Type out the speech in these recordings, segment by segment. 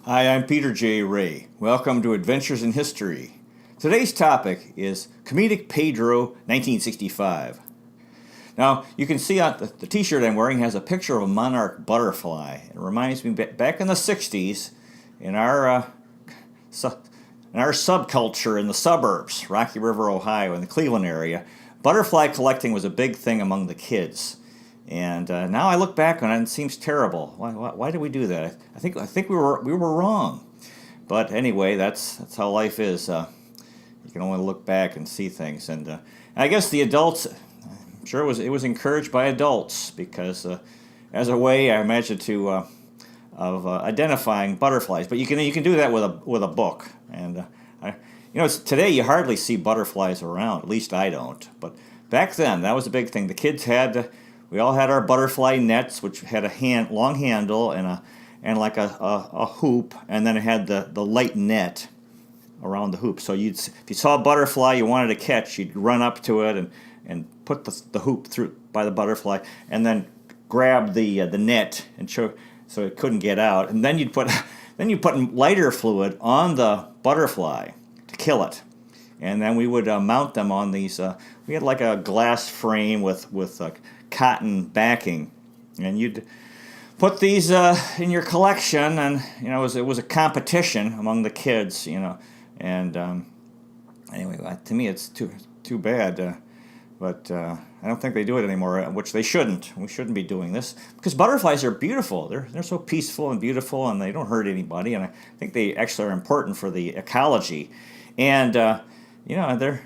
Hi, I'm Peter J. Ray. Welcome to Adventures in History. Today's topic is Comedic Pedro, 1965. Now, you can see on the t-shirt I'm wearing has a picture of a monarch butterfly. It reminds me back in the 60s in our subculture in the suburbs, Rocky River, Ohio, in the Cleveland area, butterfly collecting was a big thing among the kids. And now I look back on it and it seems terrible. Why did we do that? I think we were wrong. But anyway, that's how life is. You can only look back and see things. And I guess the adults, I'm sure it was encouraged by adults because as a way, I imagine, of identifying butterflies. But you can do that with a book. And today you hardly see butterflies around. At least I don't. But back then, that was a big thing. The kids had. We all had our butterfly nets, which had a long handle and like a hoop, and then it had the light net around the hoop. So if you saw a butterfly you wanted to catch, you'd run up to it and put the hoop through by the butterfly, and then grab the net and so it couldn't get out. And then you put lighter fluid on the butterfly to kill it. And then we would mount them on these. We had like a glass frame with cotton backing, and you'd put these in your collection, and it was a competition among the kids, and anyway, to me it's too bad, but I don't think they do it anymore, which they shouldn't. We shouldn't be doing this because butterflies are beautiful. They're so peaceful and beautiful, and they don't hurt anybody, and I think they actually are important for the ecology, and they're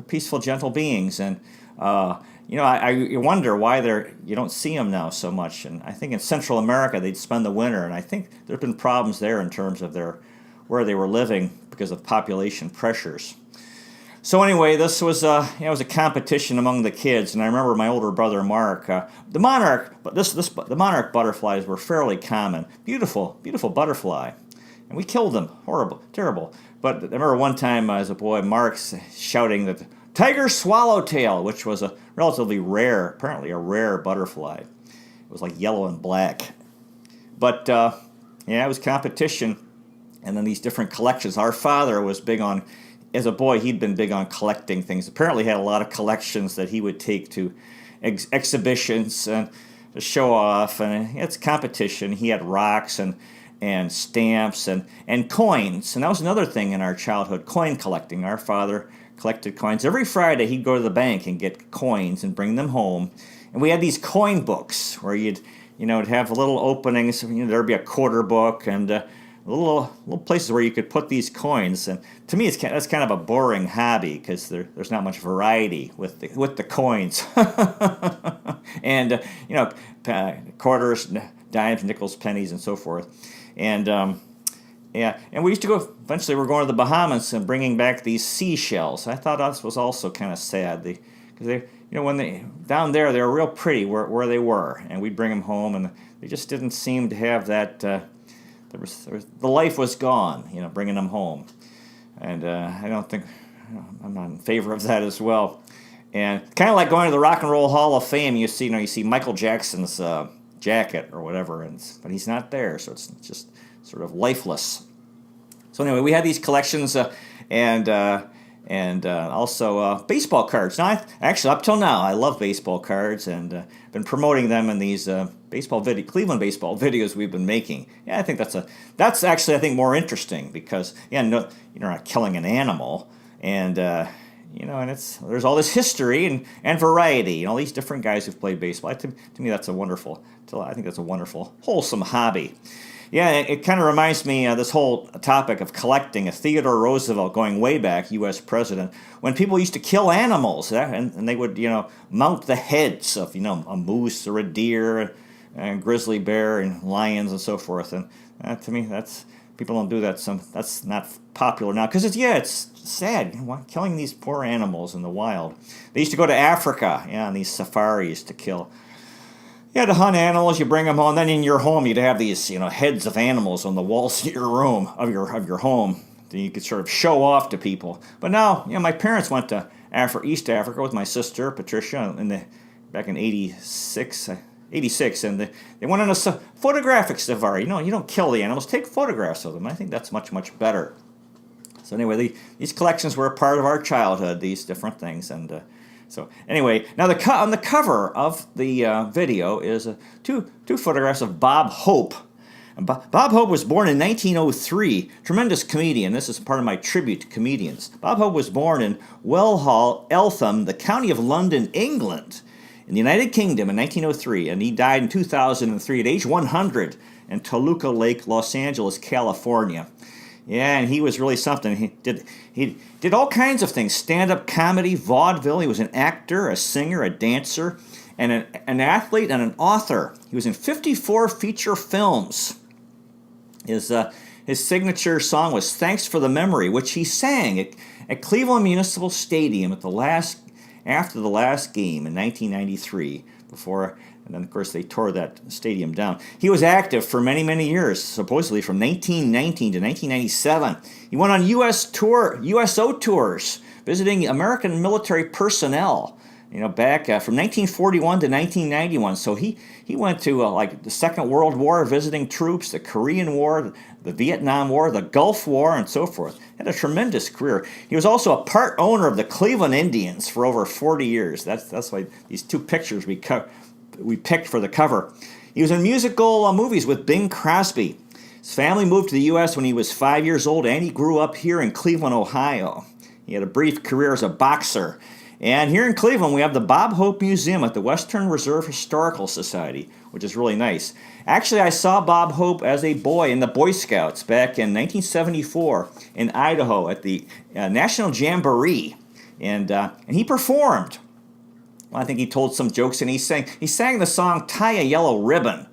peaceful, gentle beings, and I wonder why you don't see them now so much. And I think in Central America they'd spend the winter, and I think there have been problems there in terms of where they were living because of population pressures. So anyway, this was it was a competition among the kids, and I remember my older brother Mark, the monarch butterflies were fairly common, beautiful butterfly, and we killed them, horrible, terrible. But I remember one time as a boy, Mark's shouting that tiger swallowtail, which was apparently a rare butterfly. It was like yellow and black. But it was competition, and then these different collections. Our father was big on, as a boy, he'd been big on collecting things. Apparently had a lot of collections that he would take to exhibitions and to show off, and it's competition. He had rocks and stamps and coins, and that was another thing in our childhood, coin collecting. Our father collected coins. Every Friday he'd go to the bank and get coins and bring them home. And we had these coin books where you'd have little openings. There'd be a quarter book and little places where you could put these coins. And to me, that's kind of a boring hobby because there's not much variety with the coins. And quarters, dimes, nickels, pennies, and so forth. And and we used to go, eventually we're going to the Bahamas and bringing back these seashells. I thought that was also kind of sad. Because when down there, they were real pretty where they were. And we'd bring them home, and they just didn't seem to have that, the life was gone, bringing them home. And I'm not in favor of that as well. And kind of like going to the Rock and Roll Hall of Fame, you see Michael Jackson's jacket or whatever, but he's not there, so it's just sort of lifeless. So anyway, we had these collections and also baseball cards. Now, actually, up till now, I love baseball cards and been promoting them in these Cleveland baseball videos we've been making. Yeah, I think that's actually I think more interesting because you're not killing an animal, and and there's all this history and variety, all these different guys who've played baseball. To me, I think that's a wonderful, wholesome hobby. Yeah, it kind of reminds me of this whole topic of collecting. Theodore Roosevelt, going way back, U.S. president, when people used to kill animals, and they would, mount the heads of, a moose or a deer, and grizzly bear and lions and so forth. And to me, people don't do that. That's not popular now because it's sad, killing these poor animals in the wild. They used to go to Africa, on these safaris to kill. You had to hunt animals, you bring them home, then in your home you'd have these, heads of animals on the walls of your room, of your home, that you could sort of show off to people. But now, my parents went to East Africa with my sister, Patricia, back in 86, '86, and they went on a photographic safari. You don't kill the animals, take photographs of them. I think that's much, much better. So anyway, these collections were a part of our childhood, these different things. And so anyway, now on the cover of the video is two photographs of Bob Hope. And Bob Hope was born in 1903, tremendous comedian. This is part of my tribute to comedians. Bob Hope was born in Wellhall, Eltham, the county of London, England, in the United Kingdom in 1903, and he died in 2003 at age 100 in Toluca Lake, Los Angeles, California. Yeah, and he was really something. He did all kinds of things: stand-up comedy, vaudeville. He was an actor, a singer, a dancer, and an athlete and an author. He was in 54 feature films. His signature song was "Thanks for the Memory," which he sang at Cleveland Municipal Stadium after the last game in 1993. And then, of course, they tore that stadium down. He was active for many, many years, supposedly from 1919 to 1997. He went on USO tours, visiting American military personnel, back from 1941 to 1991. So he went to like the Second World War, visiting troops, the Korean War, the Vietnam War, the Gulf War, and so forth. Had a tremendous career. He was also a part owner of the Cleveland Indians for over 40 years. That's why these two pictures we picked for the cover. He was in musical movies with Bing Crosby. His family moved to the U.S. when he was 5 years old, and he grew up here in Cleveland, Ohio. He had a brief career as a boxer. And here in Cleveland, we have the Bob Hope Museum at the Western Reserve Historical Society, which is really nice. Actually, I saw Bob Hope as a boy in the Boy Scouts back in 1974 in Idaho at the National Jamboree, and he performed. Well, I think he told some jokes, and he sang the song "Tie a Yellow Ribbon,"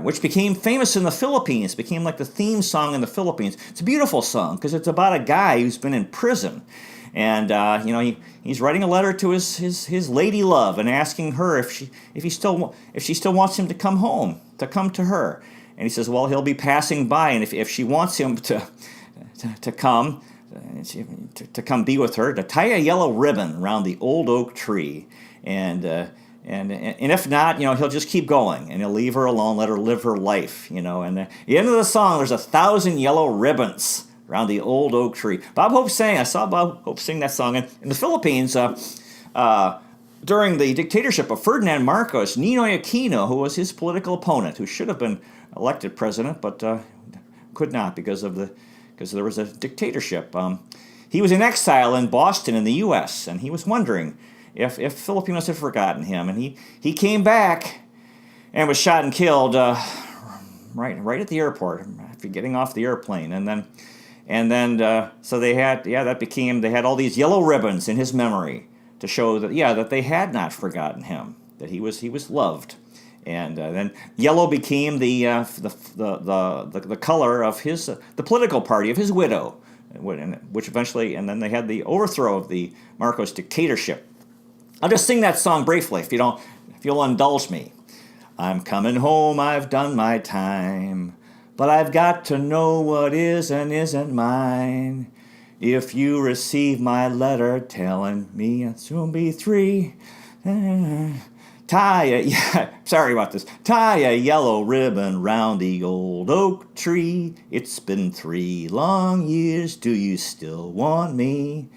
which became famous in the Philippines. It became like the theme song in the Philippines. It's a beautiful song because it's about a guy who's been in prison, and he's writing a letter to his lady love and asking her if she still wants him to come home, to come to her. And he says, well, he'll be passing by, and if she wants him to come be with her, to tie a yellow ribbon around the old oak tree. And if not, he'll just keep going, and he'll leave her alone, let her live her life, And at the end of the song, there's 1,000 yellow ribbons around the old oak tree. I saw Bob Hope sing that song in the Philippines during the dictatorship of Ferdinand Marcos. Ninoy Aquino, who was his political opponent, who should have been elected president, but could not because there was a dictatorship. He was in exile in Boston in the U.S., and he was wondering if Filipinos had forgotten him, and he came back and was shot and killed right at the airport after getting off the airplane, and then so they had all these yellow ribbons in his memory to show that they had not forgotten him, that he was loved, and then yellow became the color of the political party of his widow, which eventually, and then they had the overthrow of the Marcos dictatorship. I'll just sing that song briefly if you'll indulge me. I'm coming home, I've done my time, but I've got to know what is and isn't mine. If you receive my letter telling me I'll soon be 3, tie a yellow ribbon round the old oak tree. It's been 3 long years, do you still want me?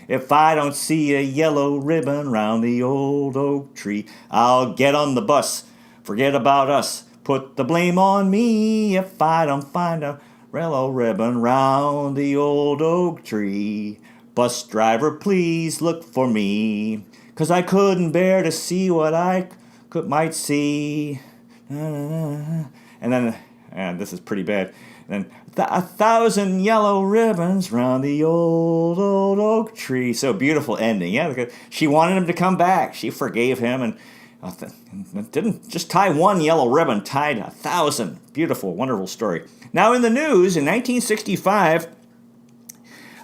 If I don't see a yellow ribbon round the old oak tree, I'll get on the bus, forget about us, put the blame on me. If I don't find a yellow ribbon round the old oak tree, bus driver, please look for me, 'cause I couldn't bear to see what I might see. And then, this is pretty bad. And then 1,000 yellow ribbons round the old oak tree. So beautiful ending. Yeah, because she wanted him to come back. She forgave him and didn't just tie 1 yellow ribbon, tied 1,000. Beautiful, wonderful story. Now in the news, in 1965,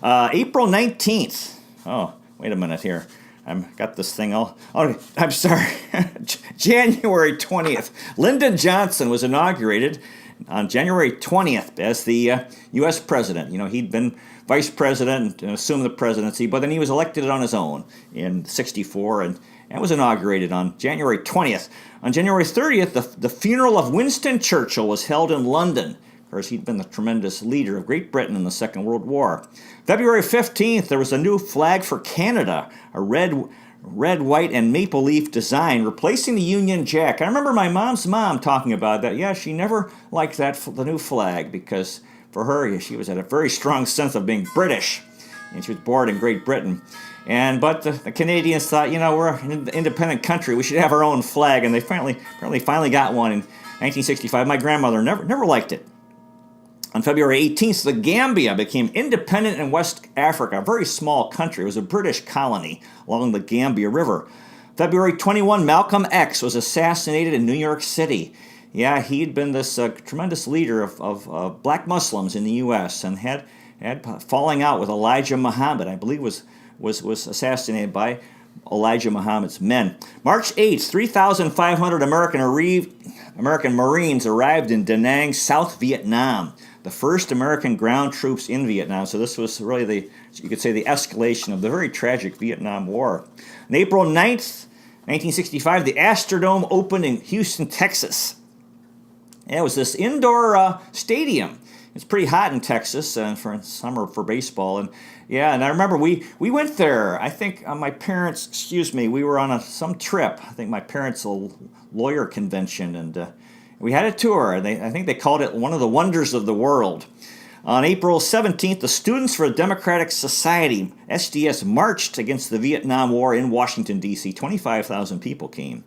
April 19th. Oh, wait a minute here. I've got this thing all... Oh, I'm sorry. January 20th. Lyndon Johnson was inaugurated on January 20th as the U.S. president. He'd been vice president and assumed the presidency, but then he was elected on his own in '64 and was inaugurated on January 20th. On January 30th, the funeral of Winston Churchill was held in London. Of course, he'd been the tremendous leader of Great Britain in the Second World War. February 15th, there was a new flag for Canada, a red, white, and maple leaf design, replacing the Union Jack. I remember my mom's mom talking about that. Yeah, she never liked the new flag, because for her, she had a very strong sense of being British, and she was born in Great Britain. But the Canadians thought, we're an independent country, we should have our own flag, and they finally got one in 1965. My grandmother never liked it. On February 18th, the Gambia became independent in West Africa, a very small country. It was a British colony along the Gambia River. February 21, Malcolm X was assassinated in New York City. Yeah, he'd been this tremendous leader of black Muslims in the U.S. and had falling out with Elijah Muhammad, I believe was assassinated by Elijah Muhammad's men. March 8th, 3,500 American Marines arrived in Da Nang, South Vietnam, the first American ground troops in Vietnam. So this was really you could say the escalation of the very tragic Vietnam War. On April 9th, 1965, the Astrodome opened in Houston, Texas. And it was this indoor stadium. It's pretty hot in Texas for summer for baseball, and I remember we went there. I think my parents, we were on some trip. I think my parents' lawyer convention, and we had a tour. I think they called it one of the wonders of the world. On April 17th, the Students for a Democratic Society (SDS) marched against the Vietnam War in Washington D.C. 25,000 people came.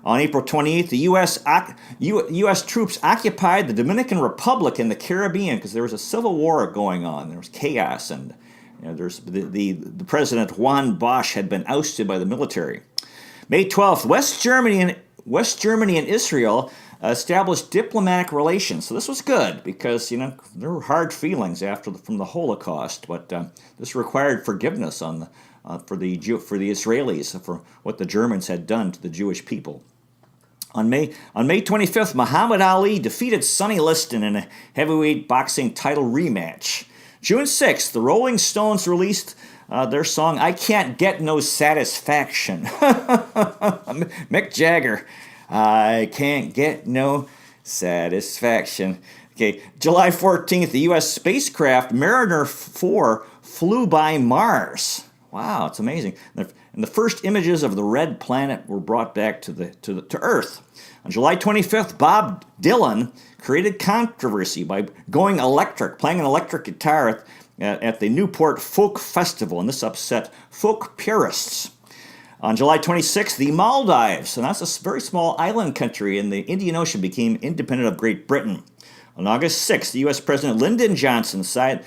On April 28th, the U.S. troops occupied the Dominican Republic in the Caribbean because there was a civil war going on. There was chaos, and there's the President Juan Bosch had been ousted by the military. May 12th, West Germany and Israel established diplomatic relations. So this was good because there were hard feelings from the Holocaust, but this required forgiveness for the Israelis for what the Germans had done to the Jewish people. On May 25th, Muhammad Ali defeated Sonny Liston in a heavyweight boxing title rematch. June 6th, the Rolling Stones released their song "I Can't Get No Satisfaction." Mick Jagger, "I can't get no satisfaction." Okay, July 14th, the U.S. spacecraft Mariner 4 flew by Mars. Wow, it's amazing. And the first images of the red planet were brought back to Earth. On July 25th, Bob Dylan created controversy by going electric, playing an electric guitar at the Newport Folk Festival, and this upset folk purists. On July 26th, the Maldives, and that's a very small island country in the Indian Ocean, became independent of Great Britain. On August 6th, the U.S. President Lyndon Johnson signed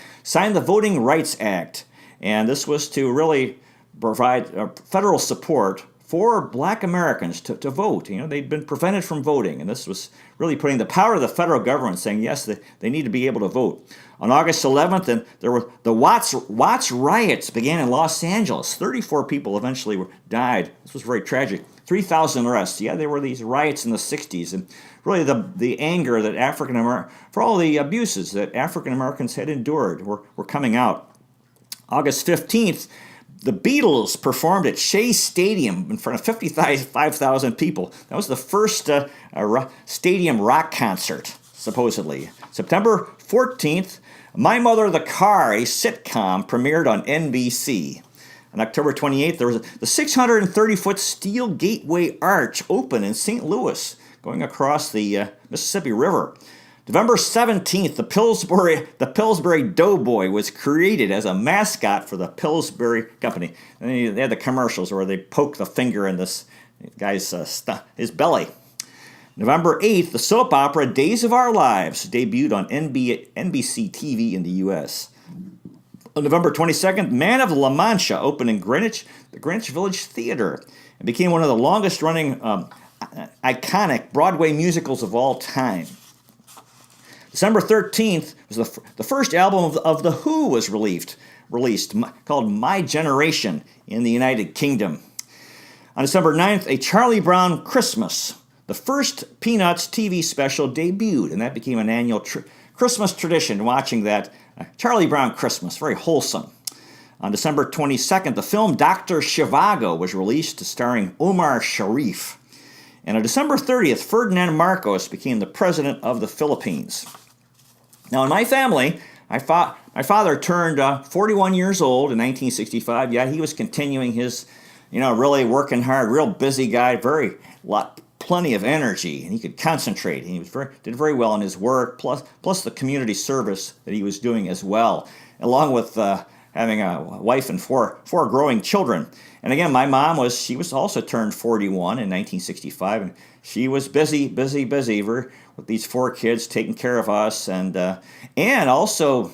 the Voting Rights Act, and this was to really provide federal support for black Americans to vote. They'd been prevented from voting, and this was really putting the power of the federal government, saying, yes, they need to be able to vote. On August 11th, and there were the Watts riots began in Los Angeles. 34 people eventually died. This was very tragic. 3,000 arrests. Yeah, there were these riots in the 60s, and really the anger that for all the abuses that African Americans had endured were coming out. August 15th, the Beatles performed at Shea Stadium in front of 55,000 people. That was the first stadium rock concert, supposedly. September 14th, My Mother the Car, a sitcom, premiered on NBC. On October 28th, there was the 630-foot steel gateway arch open in St. Louis, going across the Mississippi River. November 17th, the Pillsbury Doughboy was created as a mascot for the Pillsbury Company. And they had the commercials where they poke the finger in this guy's his belly. November 8th, the soap opera Days of Our Lives debuted on NBC TV in the U.S. On November 22nd, Man of La Mancha opened in the Greenwich Village Theater, and became one of the longest-running iconic Broadway musicals of all time. December 13th was the first album of The Who was released called My Generation in the United Kingdom. On December 9th, A Charlie Brown Christmas, the first Peanuts TV special, debuted, and that became an annual Christmas tradition, watching that Charlie Brown Christmas, very wholesome. On December 22nd, the film Dr. Zhivago was released, starring Omar Sharif. And on December 30th, Ferdinand Marcos became the president of the Philippines. Now, in my family, my father turned 41 years old in 1965. Yeah, he was continuing his, really working hard, real busy guy, plenty of energy, and he could concentrate. He did very well in his work, plus the community service that he was doing as well, along with having a wife and four growing children. And again, my mom she was also turned 41 in 1965, and she was busy with these 4 kids, taking care of us, and also,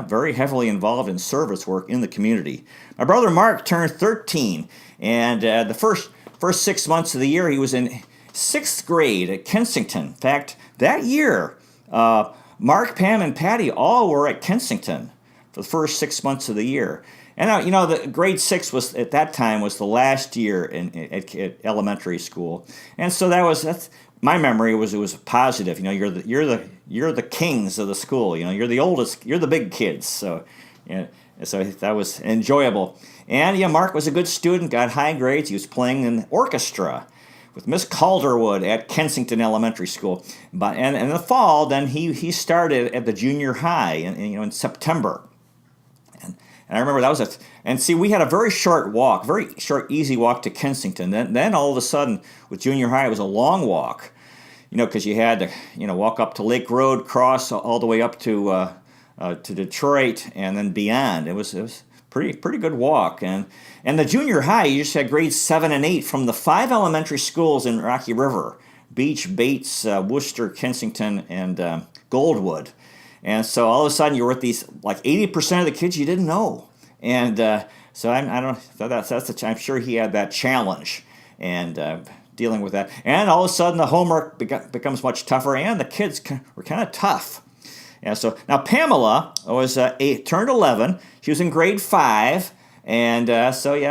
very heavily involved in service work in the community. My brother Mark turned 13, and the first 6 months of the year he was in 6th grade at Kensington. In fact, that year, Mark, Pam, and Patty all were at Kensington for the first 6 months of the year. And the grade 6 was at that time was the last year at elementary school, and so that's my memory was it was positive. You're the kings of the school. You're the oldest. You're the big kids. So that was enjoyable. And Mark was a good student, got high grades. He was playing in the orchestra with Miss Calderwood at Kensington Elementary School. But and in the fall, then he started at the junior high in September. And I remember that was we had a very short, easy walk to Kensington. Then all of a sudden, with junior high, it was a long walk, because you had to, walk up to Lake Road, cross all the way up to Detroit, and then beyond. It was pretty good walk. And the junior high, you just had grades 7 and 8 from the 5 elementary schools in Rocky River: Beach, Bates, Worcester, Kensington, and Goldwood. And so all of a sudden you were with these, like 80% of the kids you didn't know. And so I'm sure he had that challenge and dealing with that. And all of a sudden the homework becomes much tougher, and the kids were kind of tough. And so now Pamela turned 11. She was in grade 5. And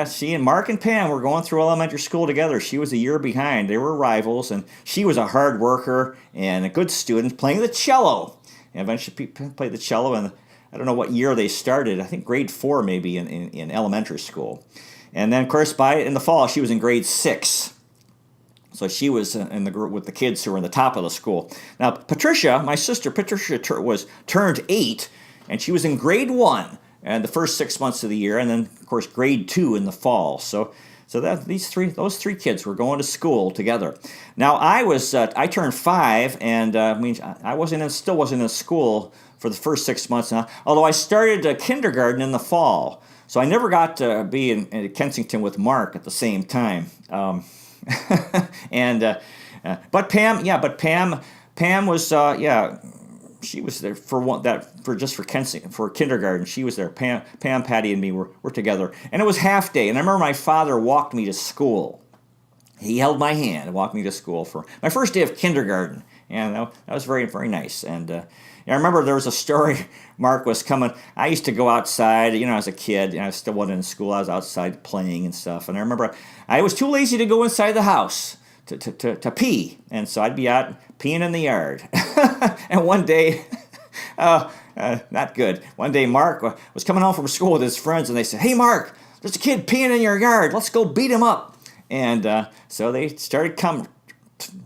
she and Mark and Pam were going through elementary school together. She was a year behind. They were rivals, and she was a hard worker and a good student, playing the cello. And eventually played the cello, and I don't know what year they started. I think grade 4 maybe in elementary school. And then, of course, in the fall, she was in grade 6. So she was in the group with the kids who were in the top of the school. Now, Patricia, my sister, turned 8, and she was in grade 1 and the first 6 months of the year, and then, of course, grade 2 in the fall. So those 3 kids were going to school together. Now I turned 5, and I still wasn't in school for the first 6 months. Now, although I started kindergarten in the fall, so I never got to be in Kensington with Mark at the same time. But Pam was she was there for kindergarten. She was there. Pam, Patty, and me were together, and it was half day. And I remember my father walked me to school. He held my hand and walked me to school for my first day of kindergarten, and that was very, very nice. And I remember there was a story. Mark was coming. I used to go outside, as a kid. I still wasn't in school. I was outside playing and stuff. And I remember I was too lazy to go inside the house to pee, and so I'd be out peeing in the yard. And one day, not good. One day, Mark was coming home from school with his friends, and they said, "Hey, Mark, there's a kid peeing in your yard. Let's go beat him up." And so they started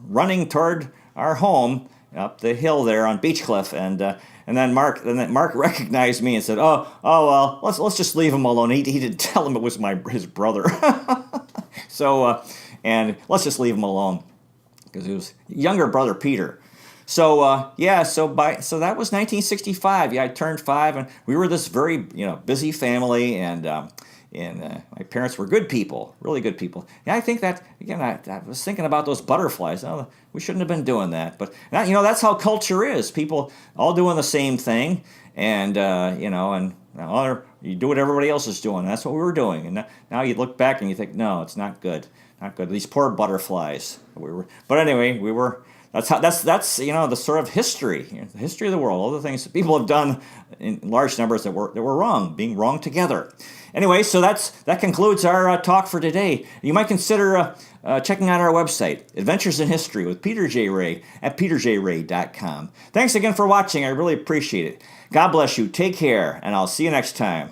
running toward our home up the hill there on Beechcliff, and then Mark recognized me and said, "Oh well, let's just leave him alone." He didn't tell him it was his brother. So and let's just leave him alone, because it was younger brother Peter. So so that was 1965. I turned 5, and we were this very busy family, and my parents were good people, really good people. And I think that again, I was thinking about those butterflies. Oh, we shouldn't have been doing that, but that's how culture is. People all doing the same thing, and you do what everybody else is doing. That's what we were doing, and now you look back and you think, no, it's not good. Not good. These poor butterflies. But anyway, we were. That's the sort of history, the history of the world. All the things that people have done in large numbers that were wrong, being wrong together. Anyway, so that concludes our talk for today. You might consider checking out our website, Adventures in History with Peter J. Ray at peterjray.com. Thanks again for watching. I really appreciate it. God bless you. Take care, and I'll see you next time.